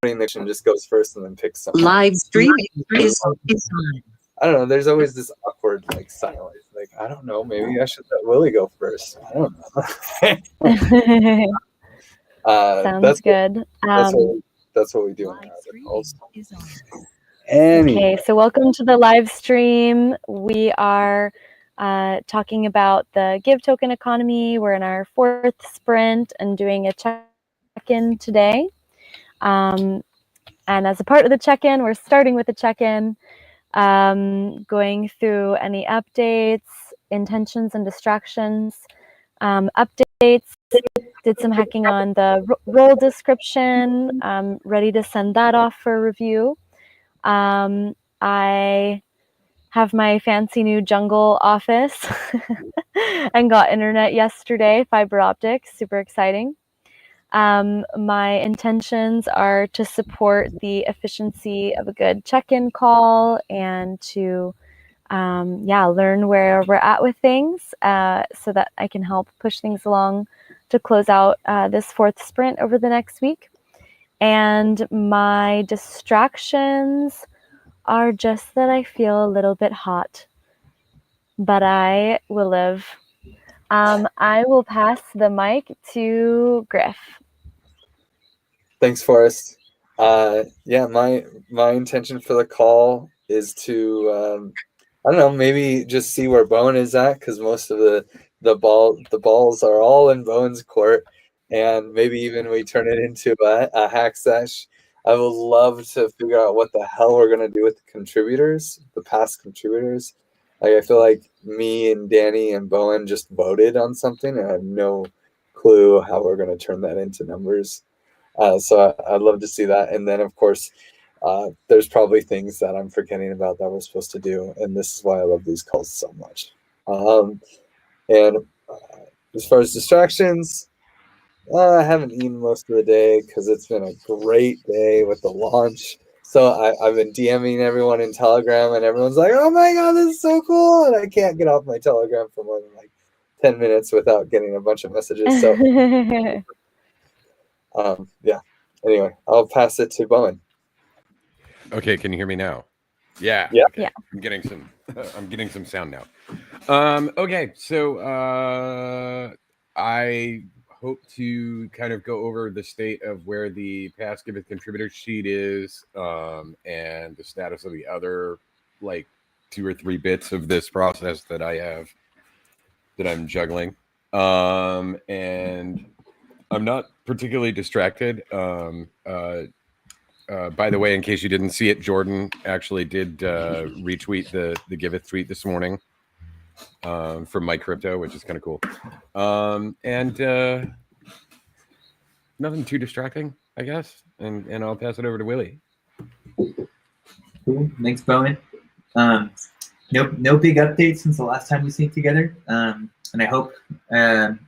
the just goes first and then picks something. Live stream is on. I don't know. There's always this awkward like silence. Like, I don't know. Maybe I should let Willie go first. I don't know. Sounds good. That's what we do. Okay, so welcome to the live stream. We are talking about the Give token economy. We're in our 4th sprint and doing a check-in today. And as a part of the check-in, we're starting with the check-in, going through any updates, intentions and distractions. Updates, did some hacking on the role description, ready to send that off for review. I have my fancy new jungle office and got internet yesterday, fiber optics, super exciting. My intentions are to support the efficiency of a good check-in call and to learn where we're at with things so that I can help push things along to close out this 4th sprint over the next week. And my distractions are just that I feel a little bit hot, but I will live. I will pass the mic to Griff. Thanks, Forrest. Yeah, my intention for the call is to I don't know, maybe just see where Bowen is at, because most of the balls are all in Bowen's court, and maybe even we turn it into a hack sesh. I would love to figure out what the hell we're gonna do with the contributors, the past contributors. Like, I feel like me and Danny and Bowen just voted on something, and I have no clue how we're gonna turn that into numbers. So I'd love to see that. And then, of course, there's probably things that I'm forgetting about that we're supposed to do. And this is why I love these calls so much. As far as distractions, I haven't eaten most of the day because it's been a great day with the launch. So I've been DMing everyone in Telegram, and everyone's like, oh my God, this is so cool. And I can't get off my Telegram for more than like 10 minutes without getting a bunch of messages. So yeah. Anyway, I'll pass it to Bowen. Okay, can you hear me now? Yeah. Yeah. Okay. Yeah. I'm getting some sound now. Okay, so I hope to kind of go over the state of where the past Giveth contributor sheet is, and the status of the other like 2 or 3 bits of this process that I'm juggling. And I'm not particularly distracted. By the way, in case you didn't see it, Jordan actually did retweet the Giveth tweet this morning from Mike Crypto, which is kind of cool. And nothing too distracting, I guess. And I'll pass it over to Willie. Cool. Thanks, Bowen. No big updates since the last time we synced together. And I hope that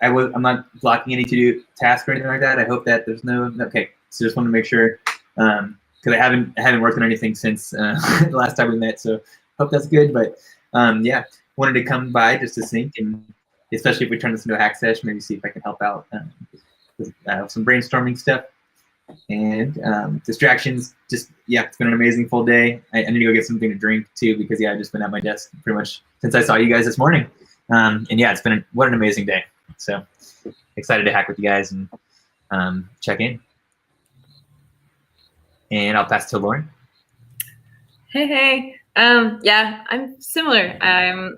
I'm not blocking any to-do task or anything like that. I hope that there's no. Okay, so just want to make sure because I haven't worked on anything since the last time we met. So hope that's good. But yeah, wanted to come by just to sync, and especially if we turn this into a hack sesh, maybe see if I can help out with some brainstorming stuff. And distractions, just it's been an amazing full day. I need to go get something to drink too, because I've just been at my desk pretty much since I saw you guys this morning. And yeah, it's been what an amazing day. So excited to hack with you guys and check in. And I'll pass to Lauren. Hey. Yeah, I'm similar.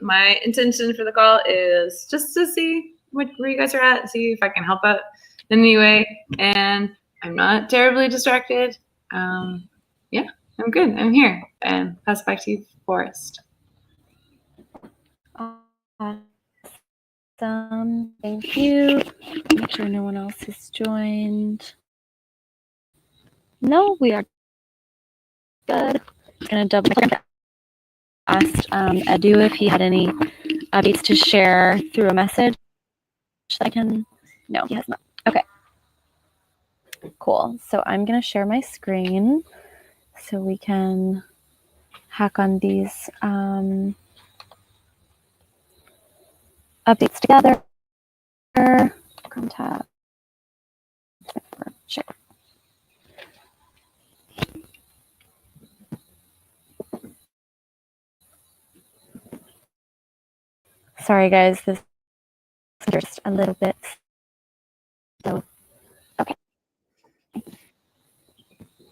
My intention for the call is just to see where you guys are at, see if I can help out in any way. And I'm not terribly distracted. Yeah, I'm good. I'm here. And pass it back to you, Forrest. Awesome. Thank you. Make sure no one else has joined. No, we are good. I'm going to double asked Edu if he had any updates to share through a message. No, he has not. Okay. Cool. So I'm going to share my screen so we can hack on these updates together. Contact. Share. Sorry, guys. This is just a little bit. So, okay.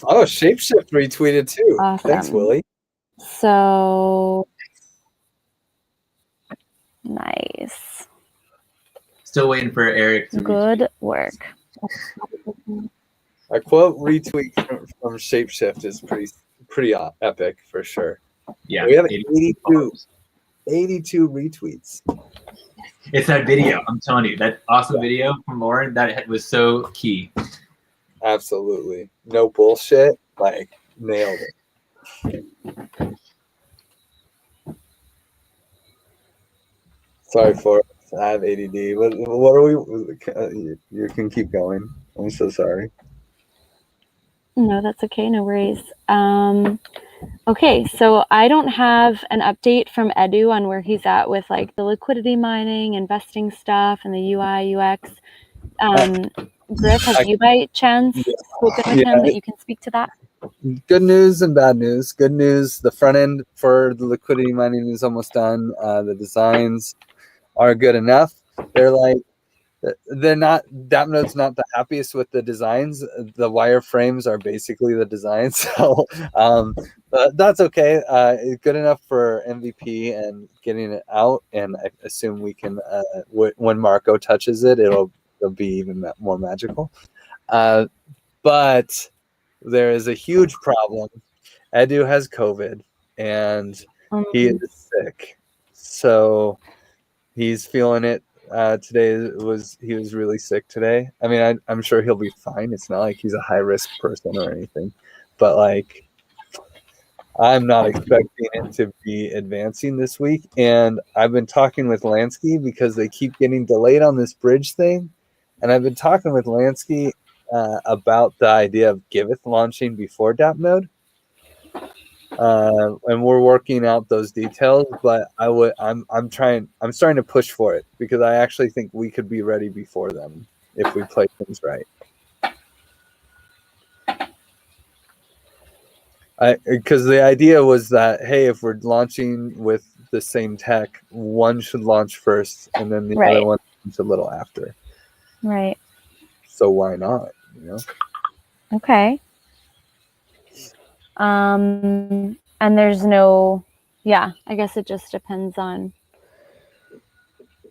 Oh, Shapeshift retweeted too. Awesome. Thanks, Willie. So nice. Still waiting for Eric to Good work. A quote retweet from Shapeshift is pretty epic for sure. Yeah, We have 82 82 retweets. It's that video. I'm telling you, that awesome video from Lauren, that was so key. Absolutely. No bullshit. Like, nailed it. Sorry for it. I have ADD. What are we? You can keep going. I'm so sorry. No, that's okay. No worries. Okay, so I don't have an update from Edu on where he's at with like the liquidity mining, investing stuff, and the UI, UX. Griff, have you by chance spoken with him that you can speak to that? Good news and bad news. Good news, the front end for the liquidity mining is almost done. The designs are good enough. They're not, DAppNode's not the happiest with the designs. The wireframes are basically the designs. So but that's okay. Good enough for MVP and getting it out. And I assume we can, when Marco touches it, it'll be even more magical. But there is a huge problem. Edu has COVID and he is sick. So he's feeling it. Today he was really sick today. I mean, I'm sure he'll be fine. It's not like he's a high risk person or anything, but like, I'm not expecting it to be advancing this week. And I've been talking with Lansky because they keep getting delayed on this bridge thing. And I've been talking with Lansky about the idea of Giveth launching before DAppNode. And we're working out those details, but I'm starting to push for it because I actually think we could be ready before them if we play things right. Because the idea was that, hey, if we're launching with the same tech, one should launch first and then the other one a little after. Right. So why not? You know? Okay. And there's no, I guess it just depends on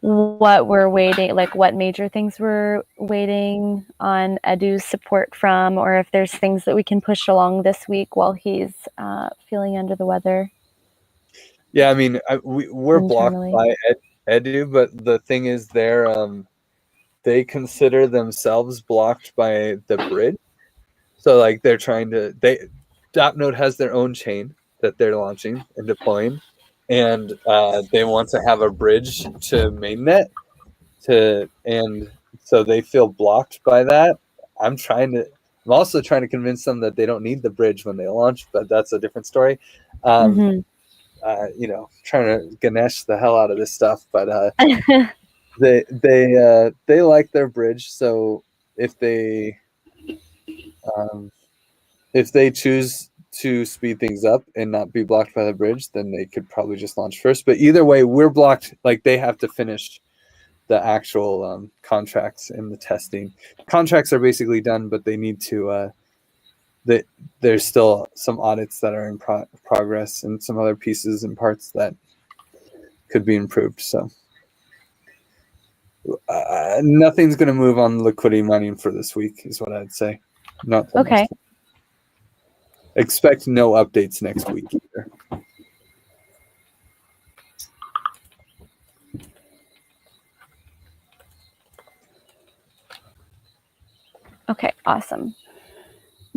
what we're waiting, like what major things we're waiting on Edu's support from, or if there's things that we can push along this week while he's feeling under the weather. Yeah, I mean, we're blocked by Edu, but the thing is they consider themselves blocked by the bridge. So like they're DAppNode has their own chain that they're launching and deploying, and they want to have a bridge to mainnet and so they feel blocked by that. I'm also trying to convince them that they don't need the bridge when they launch, but that's a different story. You know, trying to Ganesh the hell out of this stuff, but they like their bridge. So if they choose to speed things up and not be blocked by the bridge, then they could probably just launch first. But either way, we're blocked. Like they have to finish the actual contracts and the testing. Contracts are basically done, but they need to. There's still some audits that are in progress and some other pieces and parts that could be improved. So nothing's going to move on liquidity mining for this week, is what I'd say. Not okay. Expect no updates next week either. Okay, awesome.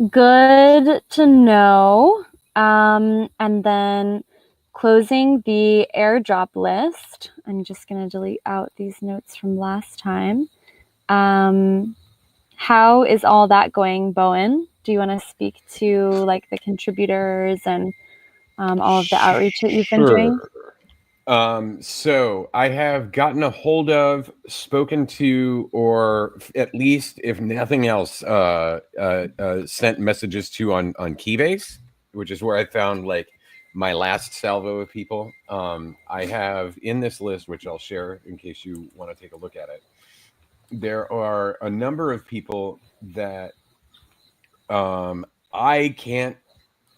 Good to know. And then closing the airdrop list. I'm just going to delete out these notes from last time. How is all that going, Bowen? Do you want to speak to like the contributors and all of the outreach that you've been doing? So I have gotten a hold of, spoken to, or at least, if nothing else, sent messages to on Keybase, which is where I found like my last salvo of people. I have in this list, which I'll share in case you want to take a look at it. There are a number of people that I can't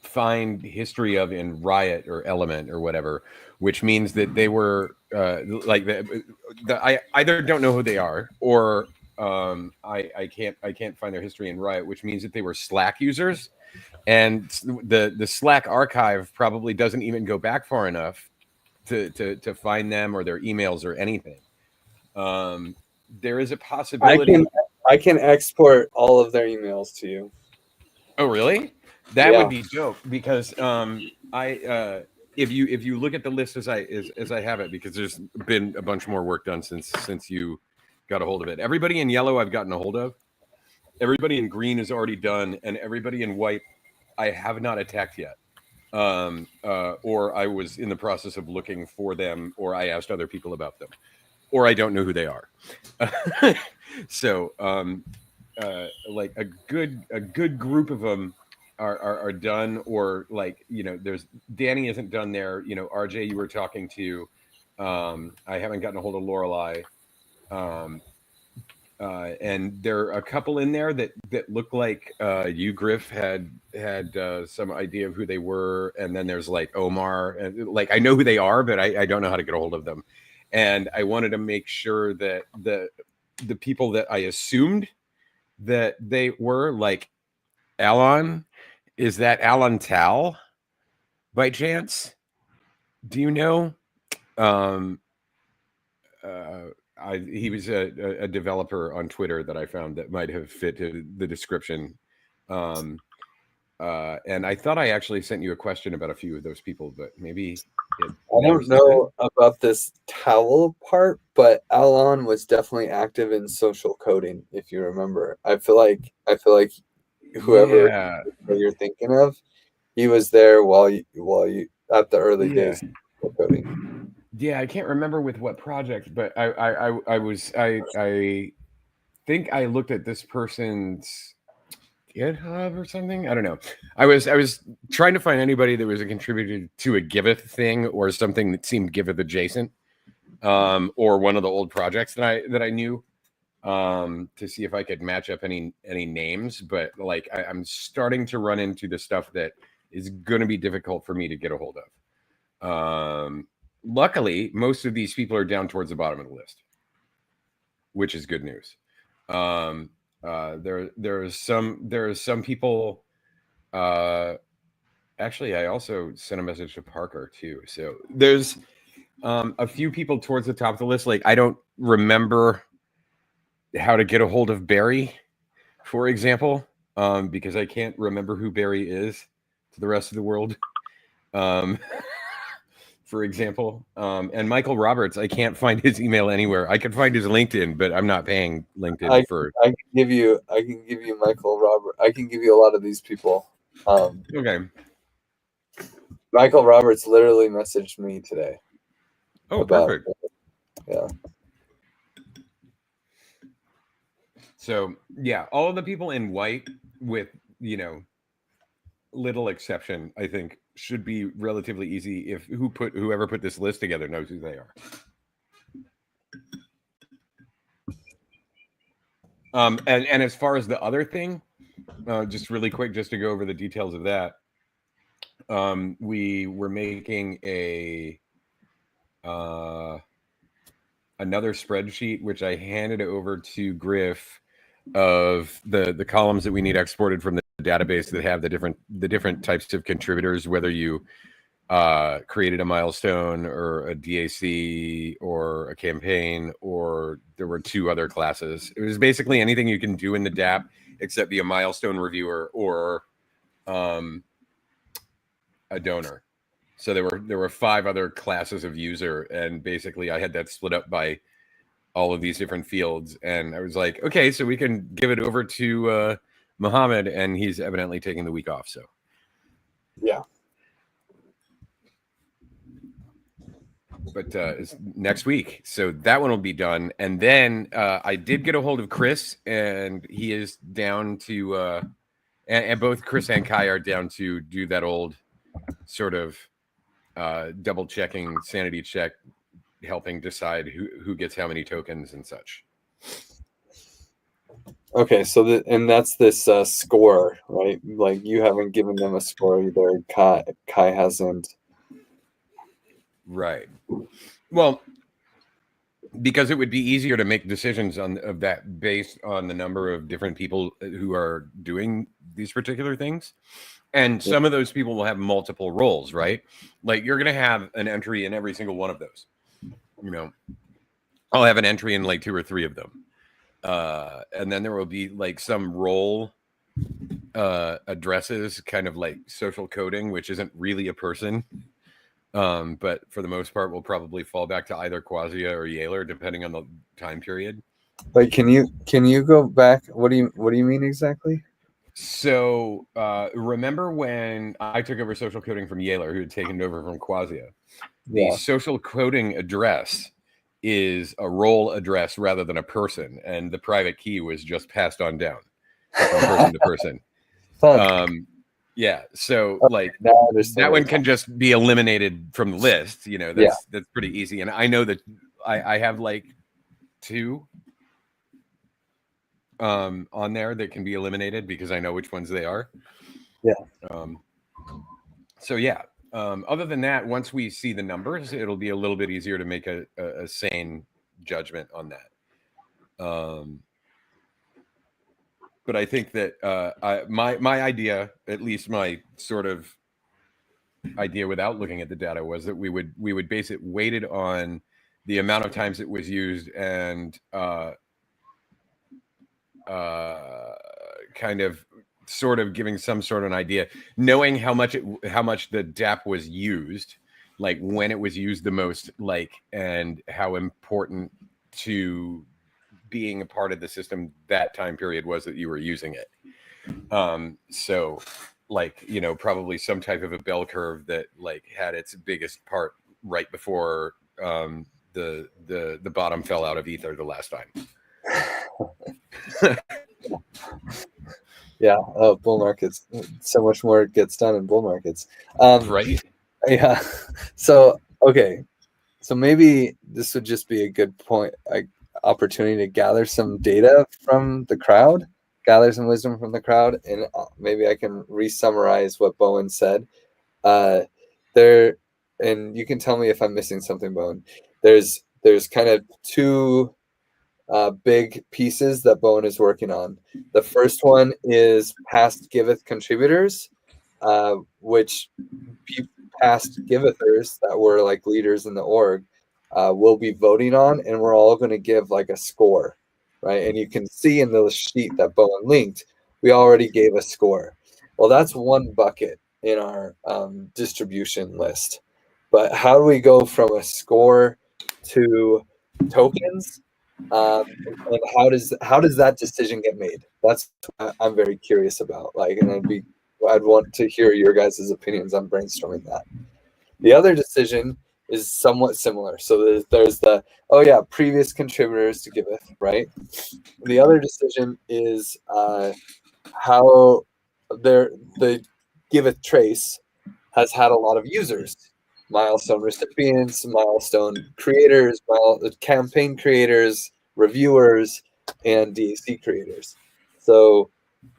find history of in Riot or Element or whatever, which means that they were I either don't know who they are, or I can't find their history in Riot, which means that they were Slack users, and the Slack archive probably doesn't even go back far enough to find them or their emails or anything. There is a possibility. I can export all of their emails to you. Oh, really? That would be dope, because if you look at the list as I have it, because there's been a bunch more work done since you got a hold of it. Everybody in yellow I've gotten a hold of. Everybody in green is already done, and everybody in white I have not attacked yet. Or I was in the process of looking for them, or I asked other people about them, or I don't know who they are. So like a good group of them are done, or like, there's Danny isn't done there. RJ, you were talking to. I haven't gotten a hold of Lorelei. And there are a couple in there that look like you, Griff, had some idea of who they were, and then there's like Omar, and like I know who they are, but I don't know how to get a hold of them, and I wanted to make sure that the people that I assumed that they were, like Alon, is that Alan Tal by chance? Do you know? He was a developer on Twitter that I found that might have fit the description. And I thought I actually sent you a question about a few of those people, but maybe I don't know about this towel part, but Alon was definitely active in social coding, if you remember. I feel like whoever you're thinking of, he was there while you at the early days of social coding. Yeah, I can't remember with what project, but I think I looked at this person's GitHub or something. I don't know. I was trying to find anybody that was a contributor to a Giveth thing or something that seemed Giveth adjacent, or one of the old projects that I knew, to see if I could match up any names. But like I'm starting to run into the stuff that is going to be difficult for me to get a hold of. Luckily, most of these people are down towards the bottom of the list, which is good news. There are some people. Actually, I also sent a message to Parker too. So there's a few people towards the top of the list. Like I don't remember how to get a hold of Barry, for example, because I can't remember who Barry is to the rest of the world. For example, and Michael Roberts, I can't find his email anywhere. I can find his LinkedIn, but I'm not paying LinkedIn I can give you Michael Robert. I can give you a lot of these people. Okay. Michael Roberts literally messaged me today. Oh, perfect. Yeah. So yeah, all of the people in white, with little exception, I think should be relatively easy if whoever put this list together knows who they are. And as far as the other thing, just really quick, just to go over the details of that, we were making another spreadsheet, which I handed over to Griff, of the columns that we need exported from the database that have the different types of contributors, whether you created a milestone or a DAC or a campaign, or there were two other classes. It was basically anything you can do in the DApp except be a milestone reviewer or a donor. So there were 5 other classes of user, and basically I had that split up by all of these different fields, and I was like, okay, so we can give it over to Mohammed, and he's evidently taking the week off. So yeah, but it's next week, so that one will be done. And then I did get a hold of Chris, and he is down to and both Chris and Kai are down to do that old sort of double checking, sanity check, helping decide who gets how many tokens and such. Okay, so and that's this score, right? Like you haven't given them a score either. Kai hasn't. Right. Well, because it would be easier to make decisions of that based on the number of different people who are doing these particular things. And some of those people will have multiple roles, right? Like you're going to have an entry in every single one of those. You know, I'll have an entry in like 2 or 3 of them. And then there will be like some role addresses, kind of like social coding, which isn't really a person. But for the most part, we'll probably fall back to either Quasia or Yaler, depending on the time period. Like, can you go back? What do you mean exactly? So remember when I took over social coding from Yaler, who had taken it over from Quasia? The social coding address is a role address rather than a person, and the private key was just passed on down from person to person. Yeah, so like that one can just be eliminated from the list. You know, that's pretty easy. And I know that I have like 2 on there that can be eliminated because I know which ones they are. Yeah. So yeah. Other than that, once we see the numbers, it'll be a little bit easier to make a sane judgment on that. But I think that my idea, at least my sort of idea without looking at the data, was that we would base it weighted on the amount of times it was used and kind of sort of giving some sort of an idea, knowing how much the DAP was used, like when it was used the most, like, and how important to being a part of the system that time period was that you were using it. So like, you know, probably some type of a bell curve that like had its biggest part right before the bottom fell out of ether the last time. Yeah, bull markets. So much more gets done in bull markets. Right. Yeah. So okay. So maybe this would just be a good point, opportunity to gather some data from the crowd, gather some wisdom from the crowd, and maybe I can re-summarize what Bowen said. There, and you can tell me if I'm missing something, Bowen. There's kind of 2 big pieces that Bowen is working on. The first one is past Giveth contributors, which past Givethers that were like leaders in the org will be voting on, and we're all going to give like a score, right? And you can see in the sheet that Bowen linked, we already gave a score. Well, that's one bucket in our distribution list. But how do we go from a score to tokens? And how does that decision get made? That's what I'm very curious about. Like, and I'd want to hear your guys' opinions on brainstorming that. The other decision is somewhat similar. So there's the previous contributors to Giveth, right? The other decision is how the Giveth trace has had a lot of users. Milestone recipients, milestone creators, campaign creators, reviewers, and DAC creators. So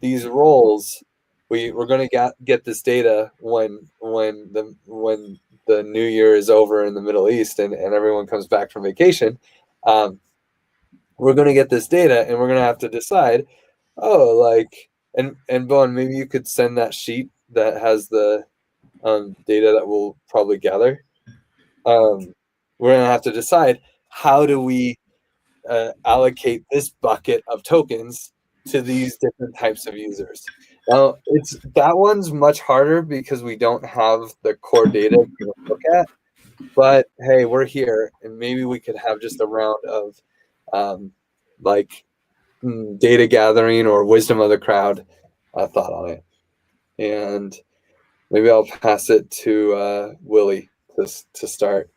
these roles, we're going to get this data when the new year is over in the Middle East and everyone comes back from vacation. We're going to get this data and we're going to have to decide, and Bowen, maybe you could send that sheet that has the data that we'll probably gather. We're going to have to decide, how do we allocate this bucket of tokens to these different types of users? Now, that one's much harder because we don't have the core data to look at. But hey, we're here, and maybe we could have just a round of data gathering or wisdom of the crowd thought on it. And maybe I'll pass it to Willie to start.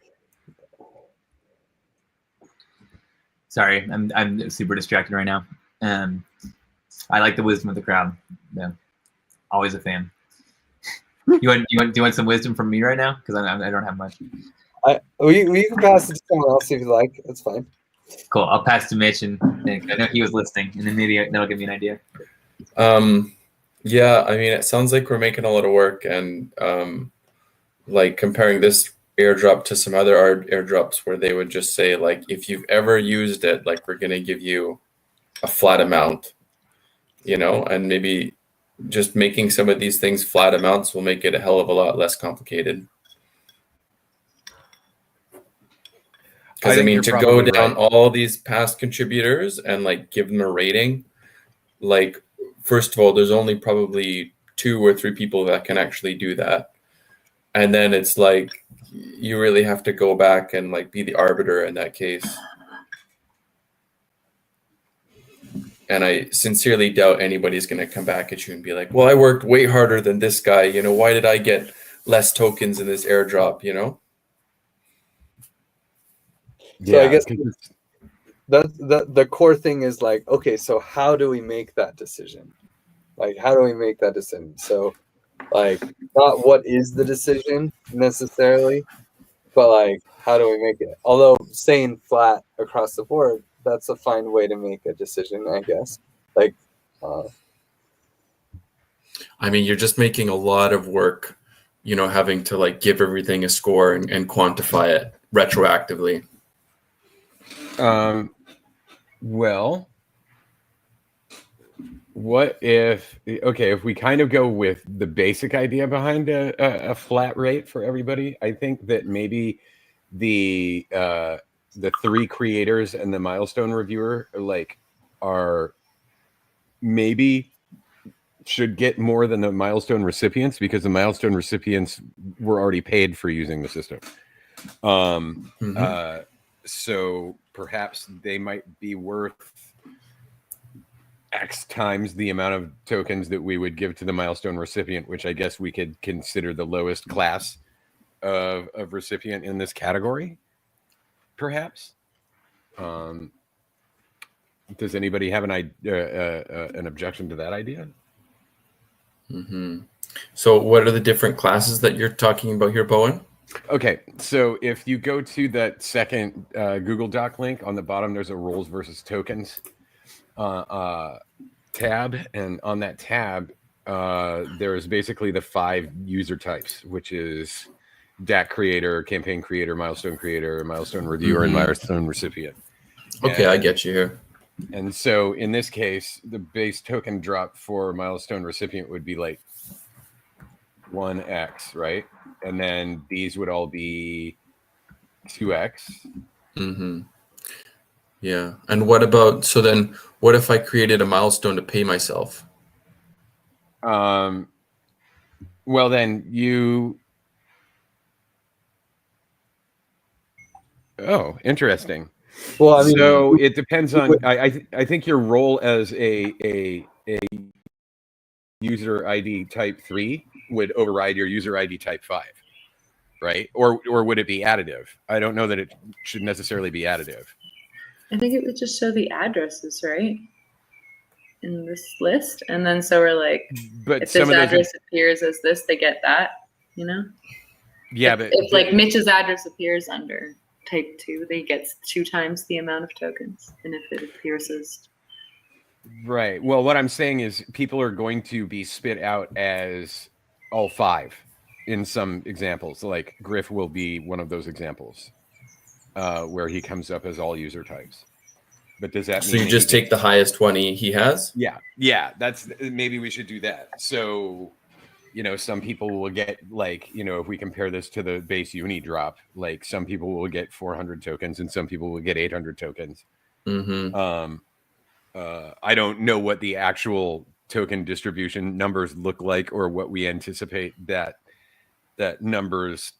Sorry, I'm super distracted right now. I like the wisdom of the crowd. Yeah, always a fan. Do you want some wisdom from me right now? Because I don't have much. We can pass it to someone else if you like. That's fine. Cool. I'll pass to Mitch, and I know he was listening, and then maybe that'll give me an idea. Yeah, I mean, it sounds like we're making a lot of work, and like comparing this airdrop to some other airdrops where they would just say, like, if you've ever used it, like, we're going to give you a flat amount, you know, and maybe just making some of these things flat amounts will make it a hell of a lot less complicated. Because I mean, to go down all these past contributors and like give them a rating, like, first of all, there's only probably 2 or 3 people that can actually do that. And then it's like, you really have to go back and like be the arbiter in that case. And I sincerely doubt anybody's going to come back at you and be like, well, I worked way harder than this guy. You know, why did I get less tokens in this airdrop, you know? So yeah, I guess the core thing is like, okay, so how do we make that decision? Like, how do we make that decision? So, like, not what is the decision necessarily, but like, how do we make it? Although saying flat across the board, that's a fine way to make a decision, I guess. Like, I mean, you're just making a lot of work, you know, having to like give everything a score and quantify it retroactively. Well, what if, okay, if we kind of go with the basic idea behind a flat rate for everybody, I think that maybe the 3 creators and the milestone reviewer are maybe should get more than the milestone recipients, because the milestone recipients were already paid for using the system. So perhaps they might be worth X times the amount of tokens that we would give to the milestone recipient, which I guess we could consider the lowest class of recipient in this category, perhaps. Does anybody have an objection to that idea? So what are the different classes that you're talking about here, Bowen? Okay, so if you go to that second Google Doc link on the bottom, there's a roles versus tokens tab, and on that tab, there is basically the 5 user types, which is DAC creator, campaign creator, milestone reviewer, and milestone recipient. Okay, I get you here. And so in this case, the base token drop for milestone recipient would be like 1x, right? And then these would all be 2x. Yeah. And what about, so then what if I created a milestone to pay myself? Well, then oh, interesting. Well, I mean, so it depends on, I think your role as a user ID type 3 would override your user ID type 5, right? Or would it be additive? I don't know that it should necessarily be additive. I think it would just show the addresses, right? In this list. And then so we're like, but if this address appears as this, they get that, you know? Yeah, but if like Mitch's address appears under type 2, they get 2 times the amount of tokens. And if it appears as... Right. Well, what I'm saying is people are going to be spit out as all 5 in some examples. Like Griff will be one of those examples where he comes up as all user types. But does that mean... So you just take the highest one he has? Yeah. Yeah. Maybe we should do that. So, you know, some people will get like, you know, if we compare this to the base uni drop, like some people will get 400 tokens and some people will get 800 tokens. I don't know what the actual token distribution numbers look like or what we anticipate that numbers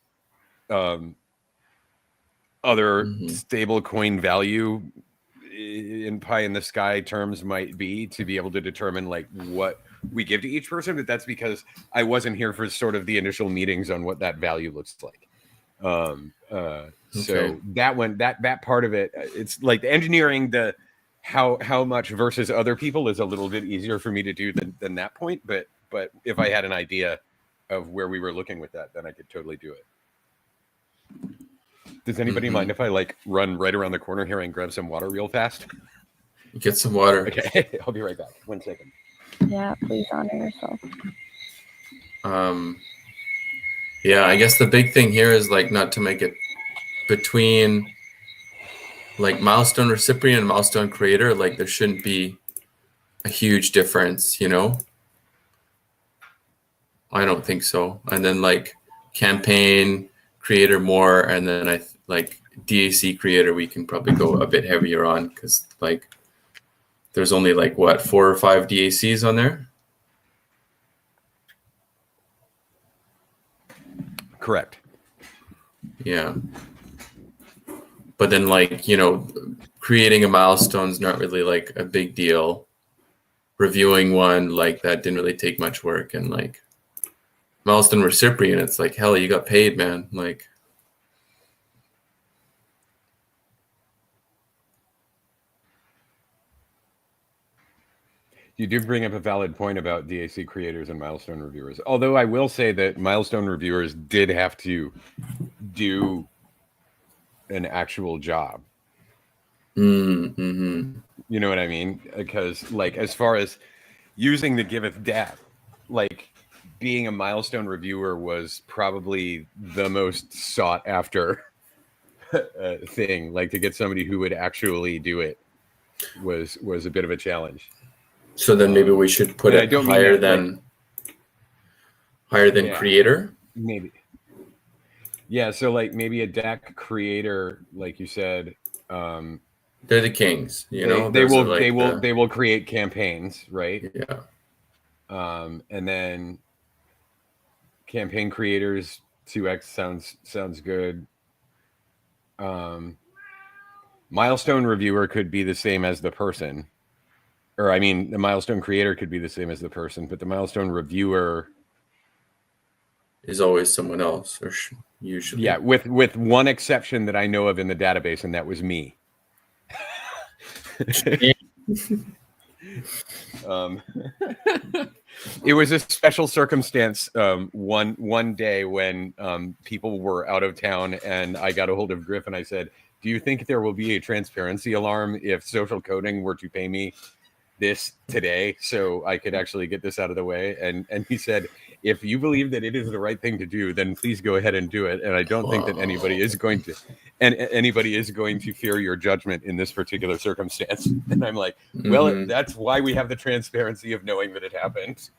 other stable coin value in pie in the sky terms might be to be able to determine like what we give to each person, but that's because I wasn't here for sort of the initial meetings on what that value looks like. So that one, that part of it, it's like the engineering, the how much versus other people is a little bit easier for me to do than that point. But if I had an idea, of where we were looking with that, then I could totally do it. Does anybody mind if I like run right around the corner here and grab some water real fast? Get some water. Okay, I'll be right back. 1 second. Yeah, please honor yourself. Yeah, I guess the big thing here is like not to make it between like milestone recipient and milestone creator. Like there shouldn't be a huge difference, you know? I don't think so. And then like campaign creator more, and then like DAC creator we can probably go a bit heavier on, because like there's only like what, 4 or 5 DACs on there. Correct. Yeah. But then like, you know, creating a milestone is not really like a big deal. Reviewing one, like that didn't really take much work. And like milestone recipient, it's like, hell, you got paid, man. Like, You do bring up a valid point about DAC creators and milestone reviewers. Although I will say that milestone reviewers did have to do an actual job. mm-hmm. You know what I mean? Because like as far as using the Giveth DAP, like being a milestone reviewer was probably the most sought after thing. Like to get somebody who would actually do it was a bit of a challenge. So then maybe we should put it higher than yeah, creator. Maybe. Yeah, so like maybe a DAC creator, like you said, they're the kings, you know. They will create campaigns, right? Yeah. And then campaign creators 2x sounds good. Milestone reviewer could be the same as the person. Or I mean, the milestone creator could be the same as the person, but the milestone reviewer is always someone else, or usually. Yeah, with one exception that I know of in the database, and that was me. It was a special circumstance one day when people were out of town, and I got a hold of Griff and I said, do you think there will be a transparency alarm if social coding were to pay me this today so I could actually get this out of the way? And he said, if you believe that it is the right thing to do, then please go ahead and do it. And I don't think that anybody is going to fear your judgment in this particular circumstance. And I'm like, well, that's why we have the transparency of knowing that it happened.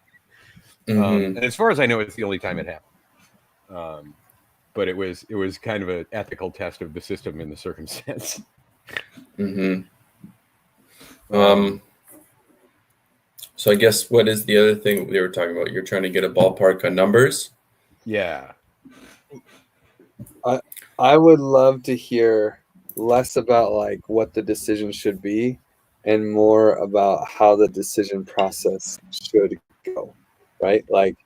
And as far as I know, it's the only time it happened. But it was kind of an ethical test of the system in the circumstance. So I guess what is the other thing we were talking about? You're trying to get a ballpark on numbers? Yeah. I would love to hear less about like what the decision should be and more about how the decision process should go, right? Like,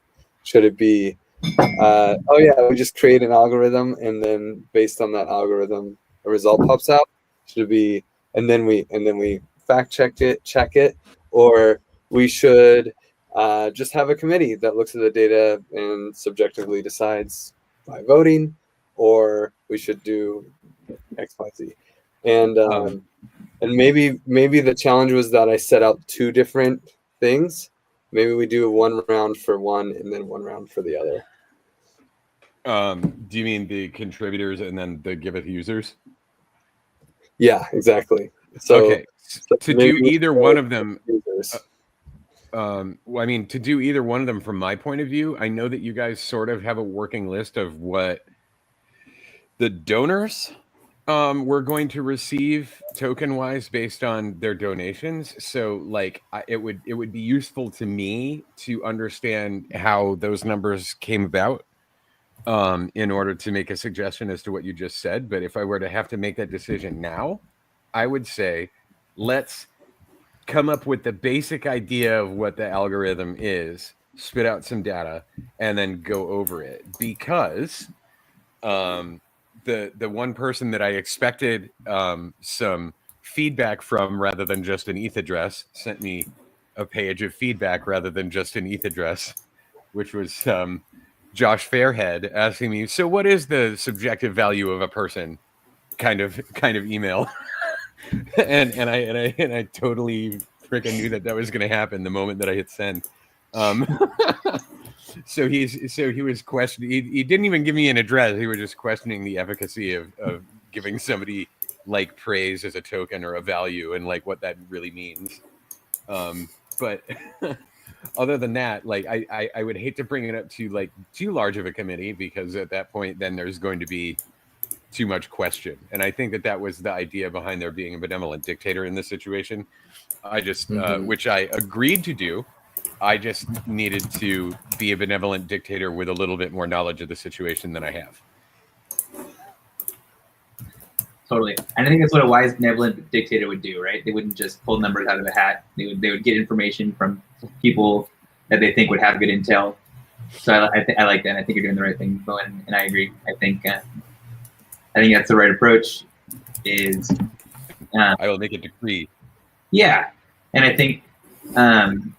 should it be, oh yeah, we just create an algorithm and then based on that algorithm, a result pops out? Should it be, and then we fact check it, or we should just have a committee that looks at the data and subjectively decides by voting, or we should do X, Y, Z. And maybe the challenge was that I set out 2 different things. Maybe we do 1 round for one and then 1 round for the other. Do you mean the contributors and then the Giveth users? Yeah, exactly. So okay, to do either one of them. Well, I mean, to do either one of them from my point of view, I know that you guys sort of have a working list of what the donors were going to receive token-wise based on their donations. So, like, it would be useful to me to understand how those numbers came about in order to make a suggestion as to what you just said. But if I were to have to make that decision now, I would say let's come up with the basic idea of what the algorithm is, spit out some data, and then go over it. Because the one person that I expected some feedback from rather than just an ETH address sent me a page of feedback rather than just an ETH address, which was Josh Fairhead asking me, so what is the subjective value of a person kind of email. and I totally freaking knew that was going to happen the moment that I hit send. So he was questioning. He didn't even give me an address. He was just questioning the efficacy of giving somebody like praise as a token or a value and like what that really means. But other than that, like I would hate to bring it up to like too large of a committee, because at that point then there's going to be too much question. And I think that was the idea behind there being a benevolent dictator in this situation. I just which I agreed to do. I just needed to be a benevolent dictator with a little bit more knowledge of the situation than I have. Totally. And I think that's what a wise benevolent dictator would do, right? They wouldn't just pull numbers out of a hat. They would get information from people that they think would have good intel. So I like that. I think you're doing the right thing, Bowen, and I agree. I think that's the right approach. I will make a decree. Yeah, and I think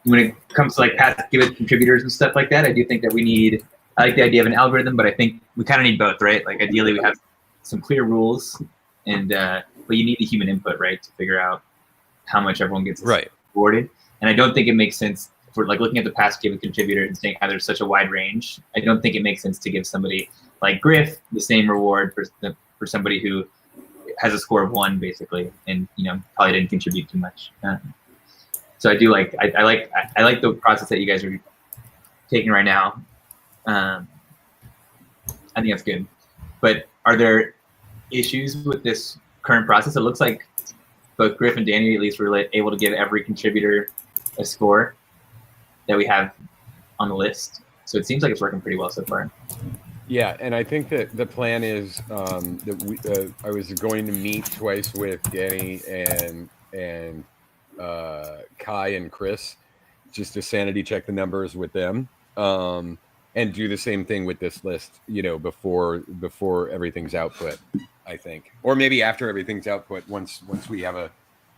when it comes to like past Giveth contributors and stuff like that, I do think that we need. I like the idea of an algorithm, but I think we kind of need both, right? Like ideally, we have some clear rules, and but you need the human input, right, to figure out how much everyone gets rewarded. And I don't think it makes sense for like looking at the past Giveth contributor and saying how there's such a wide range. I don't think it makes sense to give somebody like Griff the same reward for somebody who has a score of 1 basically, and probably didn't contribute too much. So I do like I like the process that you guys are taking right now. I think that's good. But are there issues with this current process? It looks like both Griff and Danny at least were able to give every contributor a score that we have on the list. So it seems like it's working pretty well so far. Yeah, and I think that the plan is that I was going to meet twice with Danny and Kai and Chris, just to sanity check the numbers with them, and do the same thing with this list, before everything's output, I think, or maybe after everything's output, once we have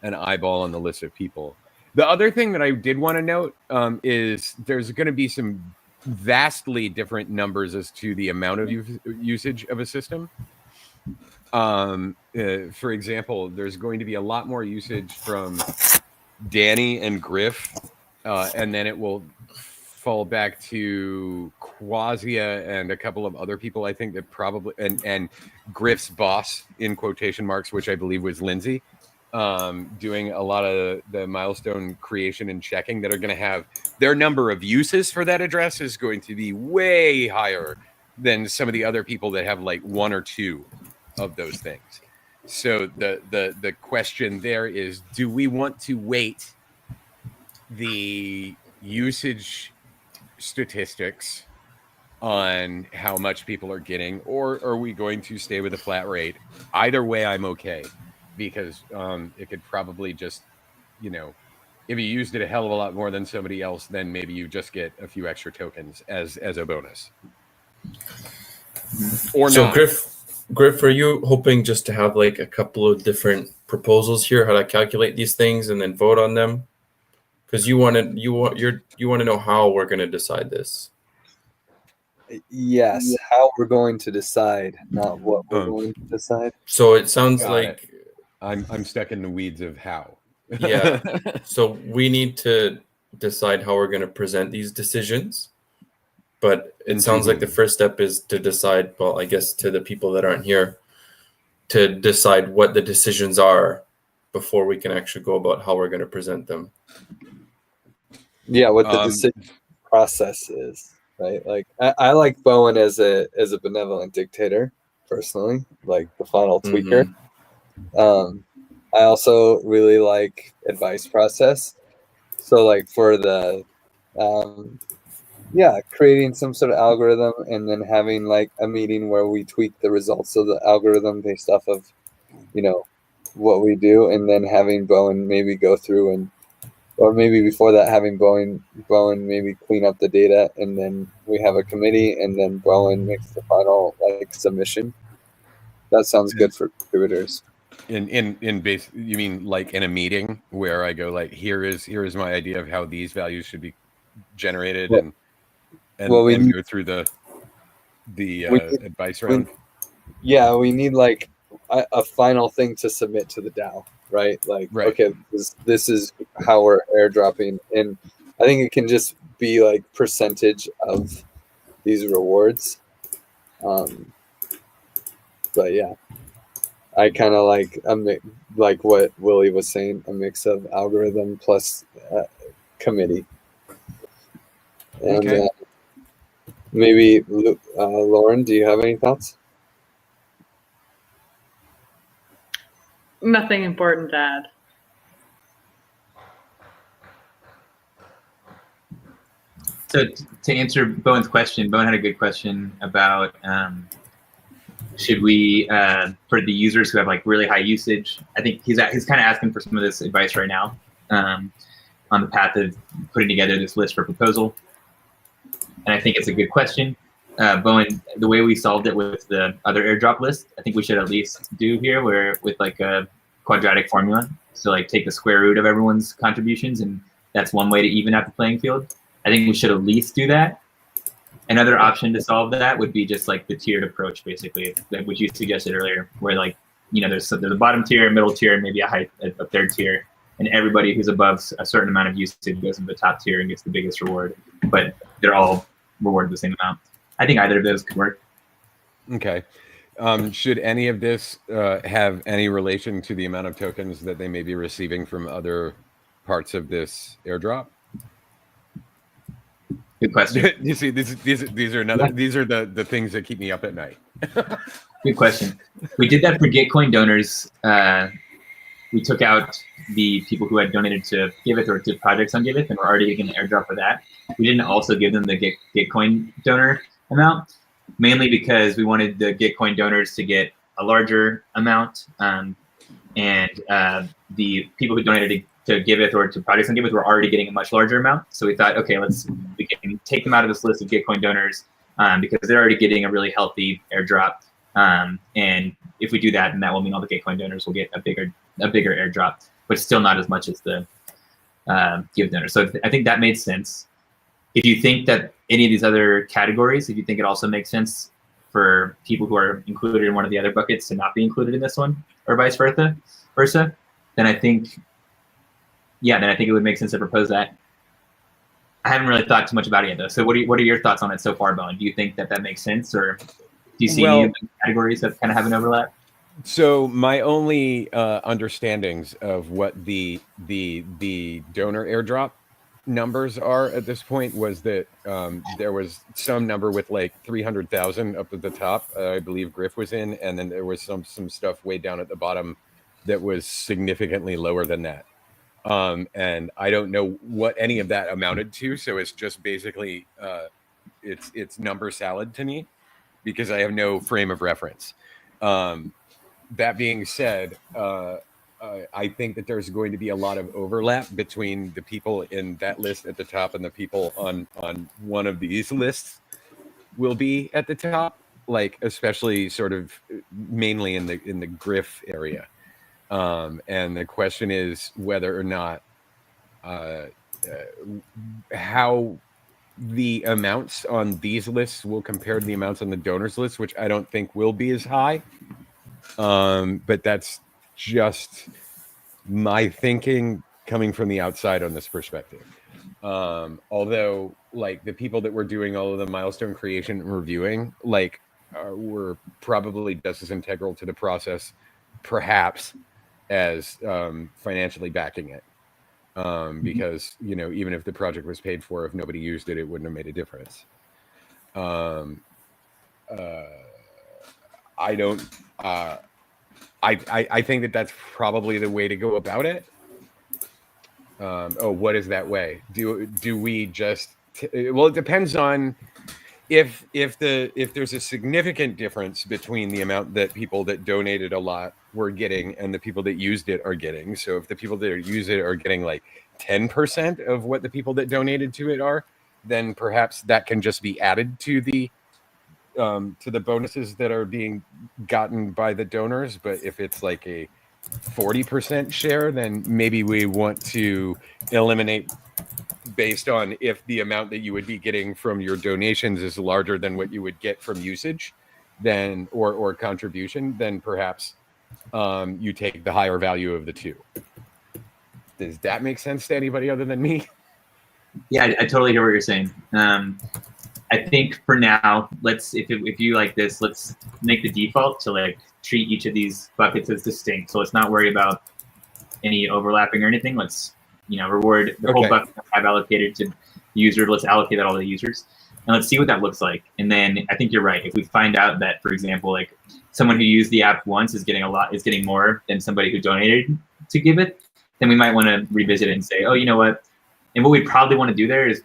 an eyeball on the list of people. The other thing that I did want to note is there's going to be some vastly different numbers as to the amount of usage of a system. For example, there's going to be a lot more usage from Danny and Griff, and then it will fall back to Quasia and a couple of other people, I think, that probably, and Griff's boss, in quotation marks, which I believe was Lindsay, doing a lot of the milestone creation and checking, that are going to have their number of uses for that address is going to be way higher than some of the other people that have like 1 or 2 of those things. So the question there is, do we want to weight the usage statistics on how much people are getting, or are we going to stay with a flat rate? Either way, I'm okay, because it could probably just, if you used it a hell of a lot more than somebody else, then maybe you just get a few extra tokens as a bonus. Or so not. Griff, are you hoping just to have like a couple of different proposals here, how to calculate these things and then vote on them? Because you want to know how we're going to decide this. Yes, how we're going to decide, not what we're going to decide. So it sounds like I'm stuck in the weeds of how. Yeah. So we need to decide how we're going to present these decisions. But it sounds like the first step is to decide, well, I guess to the people that aren't here, to decide what the decisions are before we can actually go about how we're going to present them. Yeah, what the decision process is, right? Like I like Bowen as a benevolent dictator, personally, like the final tweaker. I also really like advice process. So like for the creating some sort of algorithm and then having like a meeting where we tweak the results of the algorithm based off of, what we do, and then having Bowen maybe go through or maybe before that having Bowen maybe clean up the data, and then we have a committee, and then Bowen makes the final like submission. That sounds good for contributors. In base, you mean like in a meeting where I go like, here is my idea of how these values should be generated, and go through the. the We need- advice round? Yeah, we need like a final thing to submit to the DAO, right? Like, Right. okay, this is how we're airdropping, and I think it can just be like percentage of these rewards. But yeah, I kind of like like what Willie was saying, a mix of algorithm plus committee, and Okay. maybe Lauren, do you have any thoughts? Nothing important to add. So to answer Bowen's question, Bowen had a good question about should we, for the users who have like really high usage, I think he's kind of asking for some of this advice right now on the path of putting together this list for proposal. And I think it's a good question. Bowen, the way we solved it with the other airdrop list, I think we should at least do here where with like a quadratic formula. So like take the square root of everyone's contributions, and that's one way to even out the playing field. I think we should at least do that. Another option to solve that would be just like the tiered approach, basically, which you suggested earlier, where like, you know, there's a bottom tier, a middle tier, and maybe a third tier, and everybody who's above a certain amount of usage goes into the top tier and gets the biggest reward, but they're all rewarded the same amount. I think either of those could work. Okay. Should any of this have any relation to the amount of tokens that they may be receiving from other parts of this airdrop? Good question. You see, these are the things that keep me up at night. Good question. We did that for Gitcoin donors. We took out the people who had donated to Giveth or to projects on Giveth, and we're already getting an airdrop for that. We didn't also give them the Gitcoin donor amount, mainly because we wanted the Gitcoin donors to get a larger amount, and the people who donated to Giveth or to projects on Giveth were already getting a much larger amount. So we thought, okay, we can take them out of this list of Gitcoin donors because they're already getting a really healthy airdrop. And if we do that, then that will mean all the Gitcoin donors will get a bigger airdrop, but still not as much as the Give donors. So I think that made sense. If you think that any of these other categories, if you think it also makes sense for people who are included in one of the other buckets to not be included in this one, or vice versa, then I think it would make sense to propose that. I haven't really thought too much about it yet, though. So what are your thoughts on it so far, Bowen? Do you think that makes sense, or do you see any of the categories that kind of have an overlap? So my only understandings of what the donor airdrop numbers are at this point was that there was some number with like 300,000 up at the top. I believe Griff was in, and then there was some stuff way down at the bottom that was significantly lower than that. And I don't know what any of that amounted to. So it's just basically it's number salad to me because I have no frame of reference. That being said, I think that there's going to be a lot of overlap between the people in that list at the top and the people on one of these lists will be at the top, like especially sort of mainly in the Griff area. And the question is whether or not how the amounts on these lists will compare to the amounts on the donors list, which I don't think will be as high. But that's just my thinking coming from the outside on this perspective. Although, like, the people that were doing all of the milestone creation and reviewing, like, were probably just as integral to the process, perhaps, as financially backing it. Because, you know, even if the project was paid for, if nobody used it, it wouldn't have made a difference. I don't. I think that that's probably the way to go about it. What is that way? Do we just? Well, it depends on if there's a significant difference between the amount that people that donated a lot were getting and the people that used it are getting. So if the people that use it are getting like 10% of what the people that donated to it are, then perhaps that can just be added to the bonuses that are being gotten by the donors. But if it's like a 40% share, then maybe we want to eliminate based on if the amount that you would be getting from your donations is larger than what you would get from usage, then or contribution, then perhaps you take the higher value of the two. Does that make sense to anybody other than me? Yeah, I totally hear what you're saying. I think for now, if you like this, let's make the default to like treat each of these buckets as distinct. So let's not worry about any overlapping or anything. Let's reward the whole bucket I've allocated to users. Let's allocate that all to users, and let's see what that looks like. And then I think you're right. If we find out that, for example, like someone who used the app once is getting more than somebody who donated to Giveth, then we might want to revisit it and say, oh, you know what? And what we probably want to do there is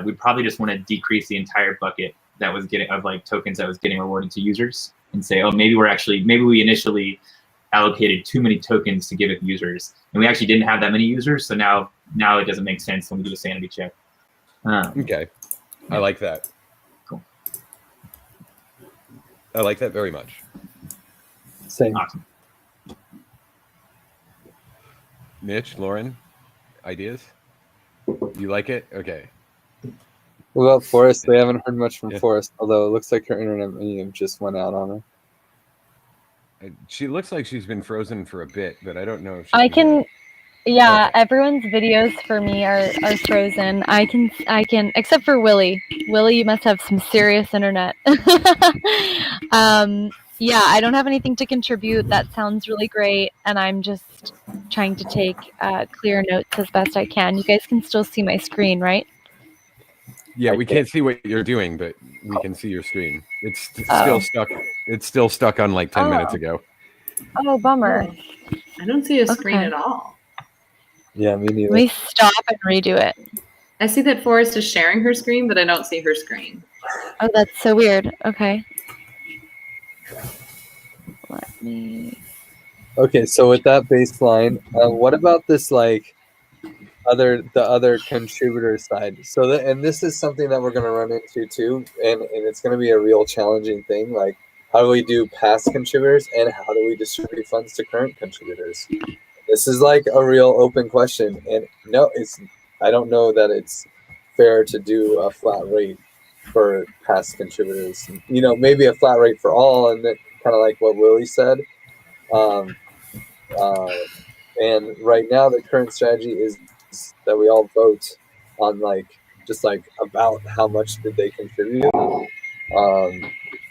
we probably just want to decrease the entire bucket that was getting of like tokens that was getting rewarded to users, and say, oh, maybe we initially allocated too many tokens to give it users, and we actually didn't have that many users. So now it doesn't make sense when we do a sanity check. Okay, I like that. Cool. I like that very much. Same. Awesome. Mitch, Lauren, ideas? You like it? Okay. What about Forrest? We haven't heard much from Forrest, although it looks like her internet medium just went out on her. She looks like she's been frozen for a bit, but I don't know if I can. Yeah, Okay. everyone's videos for me are frozen. I can, except for Willie. Willie, you must have some serious internet. Yeah, I don't have anything to contribute. That sounds really great, and I'm just trying to take clear notes as best I can. You guys can still see my screen, right? Yeah, we can't see what you're doing, but we can see your screen. It's still stuck. It's still stuck on like 10 minutes ago. Oh, bummer. I don't see a screen Okay. at all. Yeah, me neither. Let me stop and redo it. I see that Forrest is sharing her screen, but I don't see her screen. Oh, that's so weird. Okay. Let me. Okay, so with that baseline, what about this like the other contributor side? So and this is something that we're going to run into too, and it's going to be a real challenging thing. Like, how do we do past contributors, and how do we distribute funds to current contributors? This is like a real open question, and no, I don't know that it's fair to do a flat rate for past contributors. Maybe a flat rate for all, and then kind of like what Willie said. And right now, the current strategy is that we all vote on just about how much did they contribute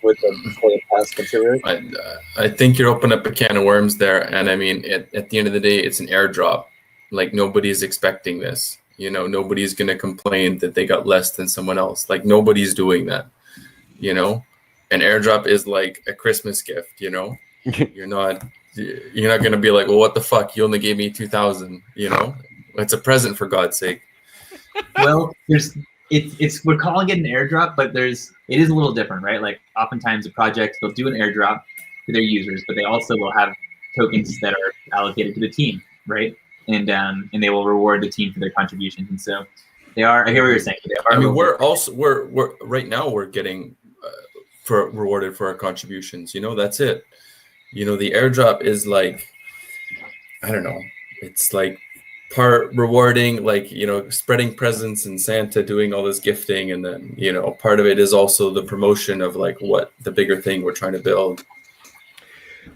for the past contributors. I think you're opening up a can of worms there, and I mean, at the end of the day, it's an airdrop. Like, nobody's expecting this. Nobody's gonna complain that they got less than someone else. Like, nobody's doing that. An airdrop is like a Christmas gift. You're not gonna be like, well, what the fuck? You only gave me 2,000. It's a present, for God's sake. Well, we're calling it an airdrop, but it is a little different, right? Like, oftentimes the projects, they'll do an airdrop to their users, but they also will have tokens that are allocated to the team, right? And they will reward the team for their contributions. And so they are. I hear what you're saying. They are. I mean, we're right now we're getting rewarded for our contributions. That's it. The airdrop is like, I don't know. It's like part rewarding, like, spreading presents and Santa doing all this gifting, and then part of it is also the promotion of like what the bigger thing we're trying to build.